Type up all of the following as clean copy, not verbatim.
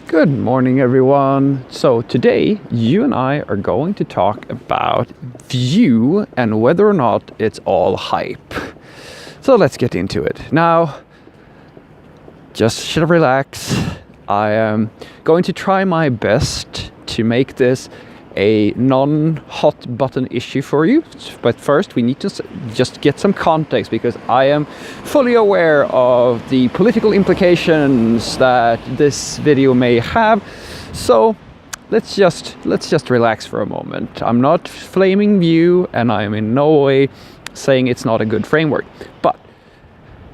Good morning, everyone. So today you and I are going to talk about Vue and whether or not it's all hype. So let's get into it. Now, just relax. I am going to try my best to make this a non-hot button issue for you. But first we need to just get some context, because I am fully aware of the political implications that this video may have. So let's just relax for a moment. I'm not flaming Vue, and I am in no way saying it's not a good framework. But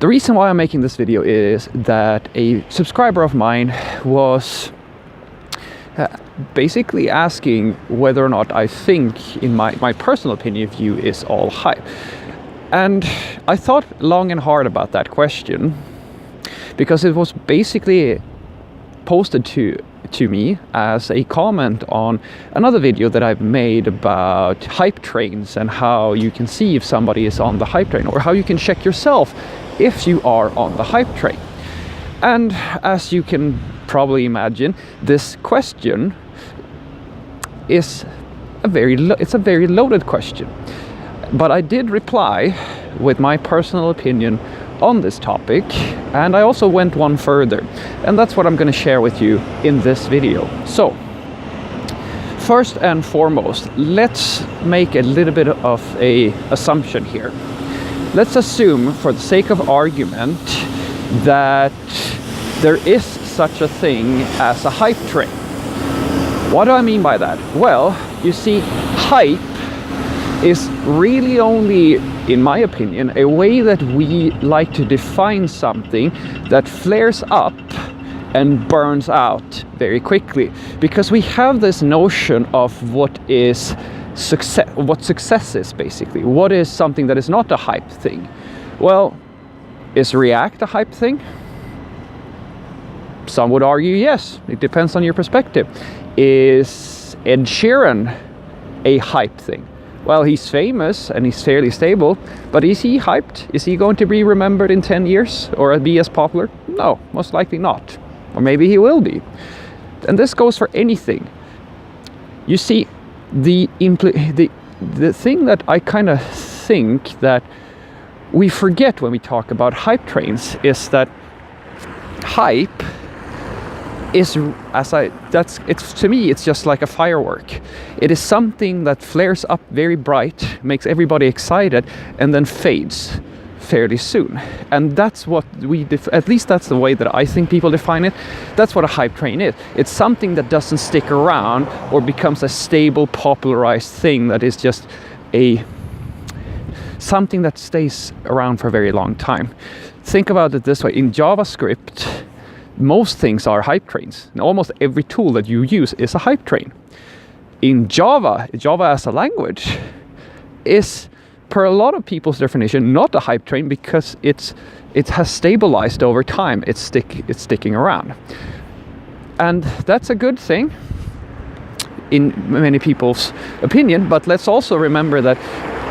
the reason why I'm making this video is that a subscriber of mine was basically asking whether or not I think, in my personal opinion, Vue is all hype. And I thought long and hard about that question, because it was basically posted to me as a comment on another video that I've made about hype trains and how you can see if somebody is on the hype train, or how you can check yourself if you are on the hype train. And as you can probably imagine, this question is a very loaded question. But I did reply with my personal opinion on this topic, and I also went one further, and that's what I'm going to share with you in this video. So first and foremost, let's make a little bit of a assumption here. Let's assume, for the sake of argument, that there is such a thing as a hype train. What do I mean by that? Well, you see, hype is really only, in my opinion, a way that we like to define something that flares up and burns out very quickly. Because we have this notion of what is success, what success is basically. What is something that is not a hype thing? Well, is React a hype thing? Some would argue yes. It depends on your perspective. Is Ed Sheeran a hype thing? Well, he's famous and he's fairly stable, but is he hyped? Is he going to be remembered in 10 years or be as popular? No, most likely not. Or maybe he will be. And this goes for anything. You see, the thing that I kind of think that we forget when we talk about hype trains is that hype is, to me, it's just like a firework. It is something that flares up very bright, makes everybody excited, and then fades fairly soon. And that's what at least that's the way that I think people define it. That's what a hype train is. It's something that doesn't stick around or becomes a stable, popularized thing that is just something that stays around for a very long time. Think about it this way. In JavaScript, most things are hype trains. And almost every tool that you use is a hype train. In Java as a language is, per a lot of people's definition, not a hype train, because it has stabilized over time. It's sticking around. And that's a good thing in many people's opinion. But let's also remember that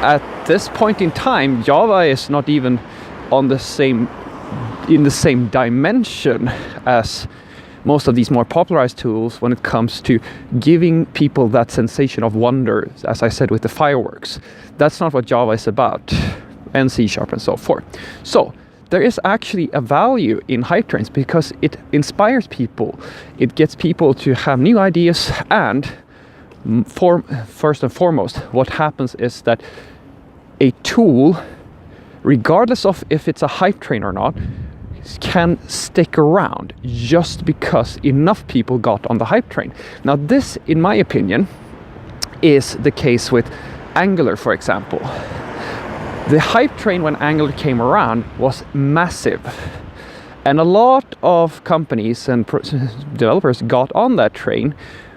at this point in time, Java is not even in the same dimension as most of these more popularized tools when it comes to giving people that sensation of wonder, as I said, with the fireworks. That's not what Java is about, and C# and so forth. So there is actually a value in hype trains, because it inspires people. It gets people to have new ideas, and first and foremost, what happens is that a tool, regardless of if it's a hype train or not, can stick around just because enough people got on the hype train. Now this, in my opinion, is the case with Angular, for example. The hype train when Angular came around was massive, and a lot of companies and developers got on that train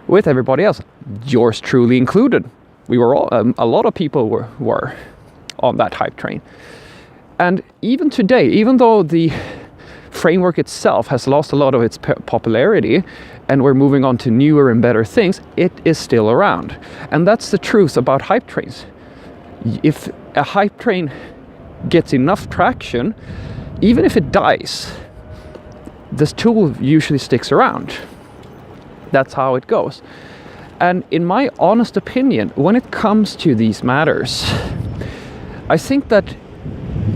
with everybody else, yours truly included. We were all, a lot of people were on that hype train. And even today, even though the framework itself has lost a lot of its popularity and we're moving on to newer and better things, it is still around. And that's the truth about hype trains. If a hype train gets enough traction, even if it dies, this tool usually sticks around. That's how it goes. And in my honest opinion, when it comes to these matters, I think that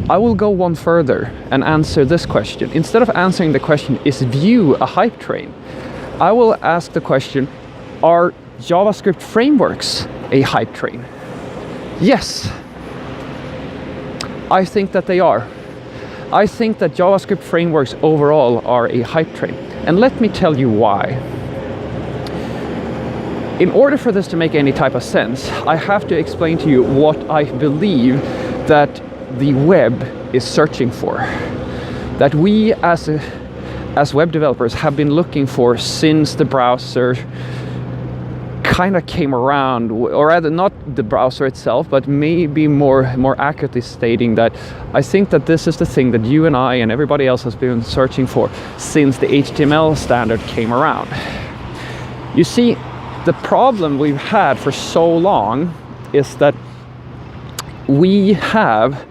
I will go one further and answer this question. Instead of answering the question, is Vue a hype train? I will ask the question, are JavaScript frameworks a hype train? Yes, I think that they are. I think that JavaScript frameworks overall are a hype train. And let me tell you why. In order for this to make any type of sense, I have to explain to you what I believe that the web is searching for. That we as web developers have been looking for since the browser kind of came around, or rather not the browser itself, but maybe more accurately stating that I think that this is the thing that you and I and everybody else has been searching for since the HTML standard came around. You see, the problem we've had for so long is that we have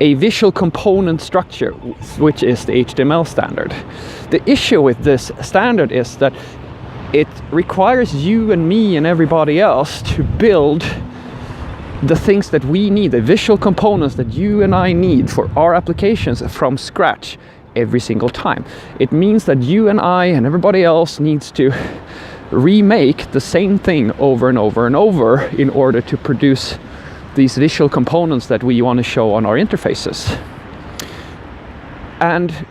a visual component structure, which is the HTML standard. The issue with this standard is that it requires you and me and everybody else to build the things that we need, the visual components that you and I need for our applications from scratch every single time. It means that you and I and everybody else needs to remake the same thing over and over and over in order to produce these visual components that we want to show on our interfaces. And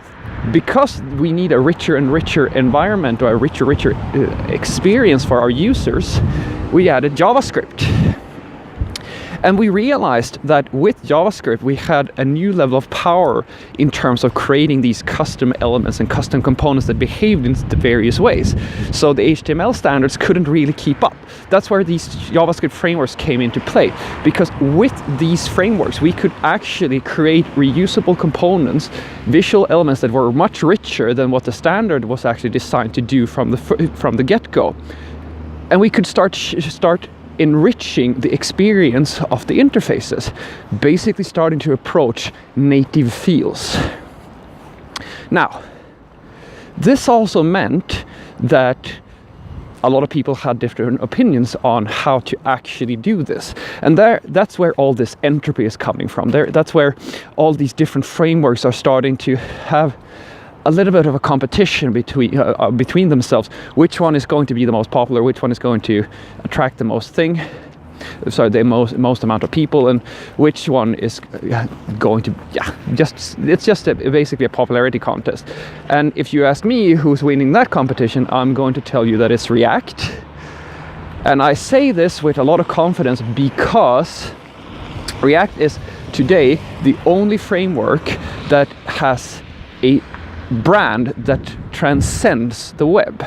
because we need a richer and richer environment, or a richer experience for our users, we added JavaScript. And we realized that with JavaScript, we had a new level of power in terms of creating these custom elements and custom components that behaved in the various ways. So the HTML standards couldn't really keep up. That's where these JavaScript frameworks came into play, because with these frameworks, we could actually create reusable components, visual elements that were much richer than what the standard was actually designed to do from the get-go. And we could start enriching the experience of the interfaces, basically starting to approach native feels. Now, this also meant that a lot of people had different opinions on how to actually do this. And that's where all this entropy is coming from. That's where all these different frameworks are starting to have a little bit of a competition between themselves. Which one is going to be the most popular? Which one is going to attract the most most amount of people? And which one is going to? It's just basically a popularity contest. And if you ask me who's winning that competition, I'm going to tell you that it's React. And I say this with a lot of confidence because React is today the only framework that has a brand that transcends the web.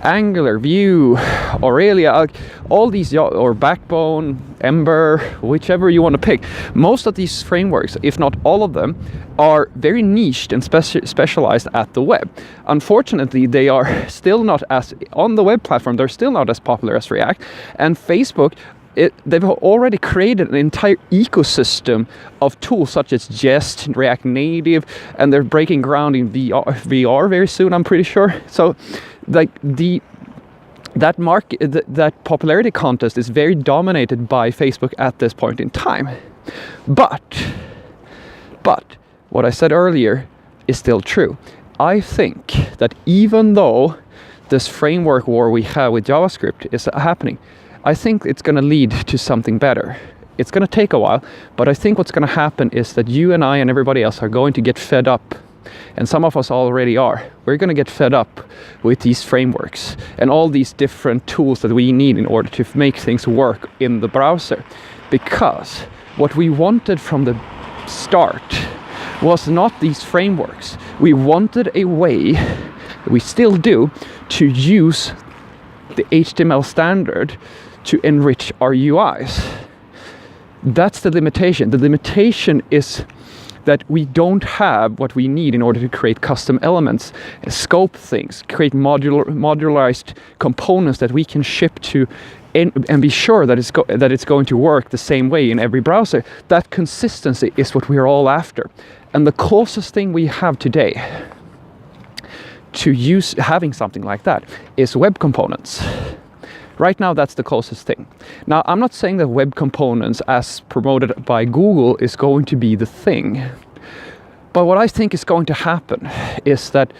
Angular, Vue, Aurelia, all these, or Backbone, Ember, whichever you want to pick. Most of these frameworks, if not all of them, are very niched and specialized at the web. Unfortunately, they are still not on the web platform, they're still not as popular as React. And Facebook, they've already created an entire ecosystem of tools such as Jest, React Native, and they're breaking ground in VR very soon, I'm pretty sure. So like that popularity contest is very dominated by Facebook at this point in time. But what I said earlier is still true. I think that even though this framework war we have with JavaScript is happening, I think it's going to lead to something better. It's going to take a while, but I think what's going to happen is that you and I and everybody else are going to get fed up. And some of us already are. We're going to get fed up with these frameworks and all these different tools that we need in order to make things work in the browser. Because what we wanted from the start was not these frameworks. We wanted a way, we still do, to use the HTML standard to enrich our UIs. That's the limitation. The limitation is that we don't have what we need in order to create custom elements, scope things, create modularized components that we can ship to and be sure that it's going to work the same way in every browser. That consistency is what we're all after. And the closest thing we have today to use having something like that is web components. Right now, that's the closest thing. Now, I'm not saying that web components as promoted by Google is going to be the thing. But what I think is going to happen is that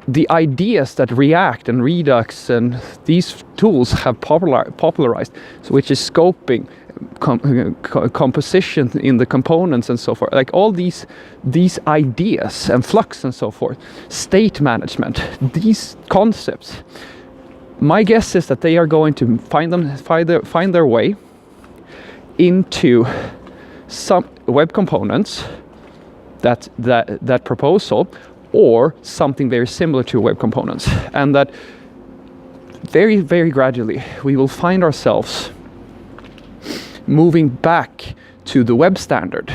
the ideas that React and Redux and these tools have popularized, so which is scoping, composition in the components and so forth, like all these ideas and Flux and so forth, state management, these concepts, my guess is that they are going to find their way into some web components, that proposal, or something very similar to web components, and that very, very gradually we will find ourselves moving back to the web standard,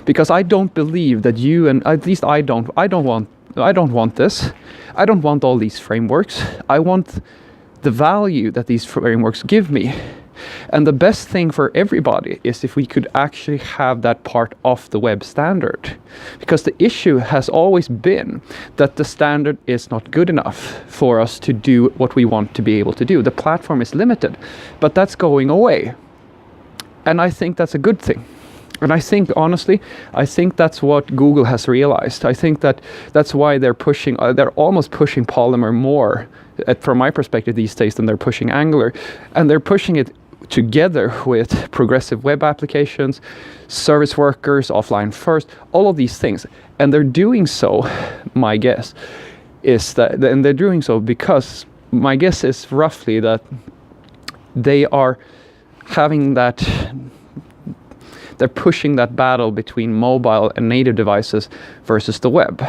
because I don't believe that you, and at least I don't want this. I don't want all these frameworks. I want the value that these frameworks give me. And the best thing for everybody is if we could actually have that part of the web standard. Because the issue has always been that the standard is not good enough for us to do what we want to be able to do. The platform is limited, but that's going away. And I think that's a good thing. And I think, honestly, that's what Google has realized. I think that's why they're almost pushing Polymer more, from my perspective these days, than they're pushing Angular. And they're pushing it together with progressive web applications, service workers, offline first, all of these things. And they're doing so, my guess, is that, and they're doing so because my guess is roughly that they are having that, they're pushing that battle between mobile and native devices versus the web.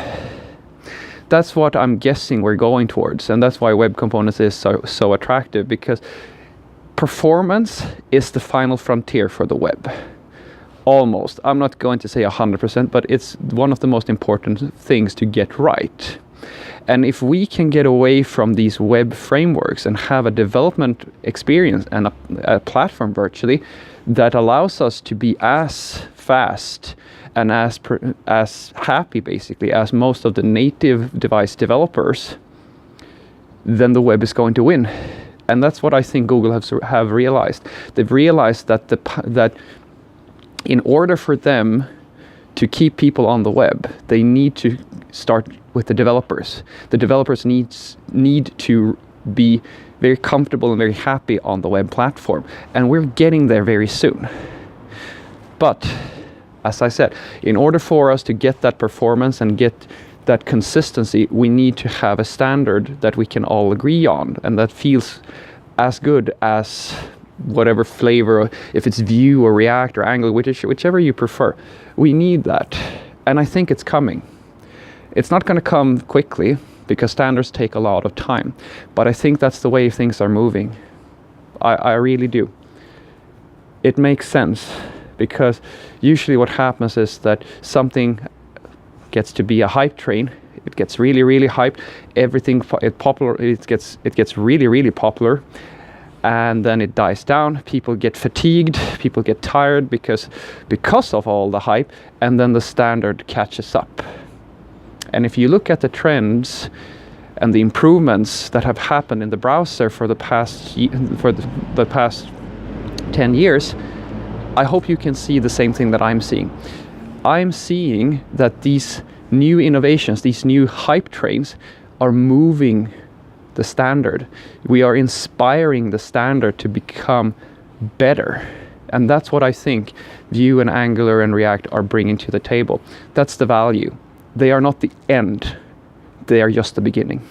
That's what I'm guessing we're going towards, and that's why web components is so attractive, because performance is the final frontier for the web. Almost. I'm not going to say 100%, but it's one of the most important things to get right. And if we can get away from these web frameworks and have a development experience and a platform virtually that allows us to be as fast and as happy basically as most of the native device developers, then the web is going to win. And that's what I think Google have realized. They've realized that in order for them to keep people on the web, they need to start with the developers. The developers need to be very comfortable and very happy on the web platform. And we're getting there very soon. But, as I said, in order for us to get that performance and get that consistency, we need to have a standard that we can all agree on and that feels as good as whatever flavor, if it's Vue or React or Angular, whichever you prefer. We need that, and I think it's coming. It's not going to come quickly because standards take a lot of time, but I think that's the way things are moving. I really do. It makes sense, because usually what happens is that something gets to be a hype train. It gets really, really hyped. It gets really, really popular, and then it dies down. People get fatigued. People get tired because of all the hype, and then the standard catches up. And if you look at the trends and the improvements that have happened in the browser for the past 10 years, I hope you can see the same thing that I'm seeing. I'm seeing that these new innovations, these new hype trains, are moving the standard. We are inspiring the standard to become better. And that's what I think Vue and Angular and React are bringing to the table. That's the value. They are not the end. They are just the beginning.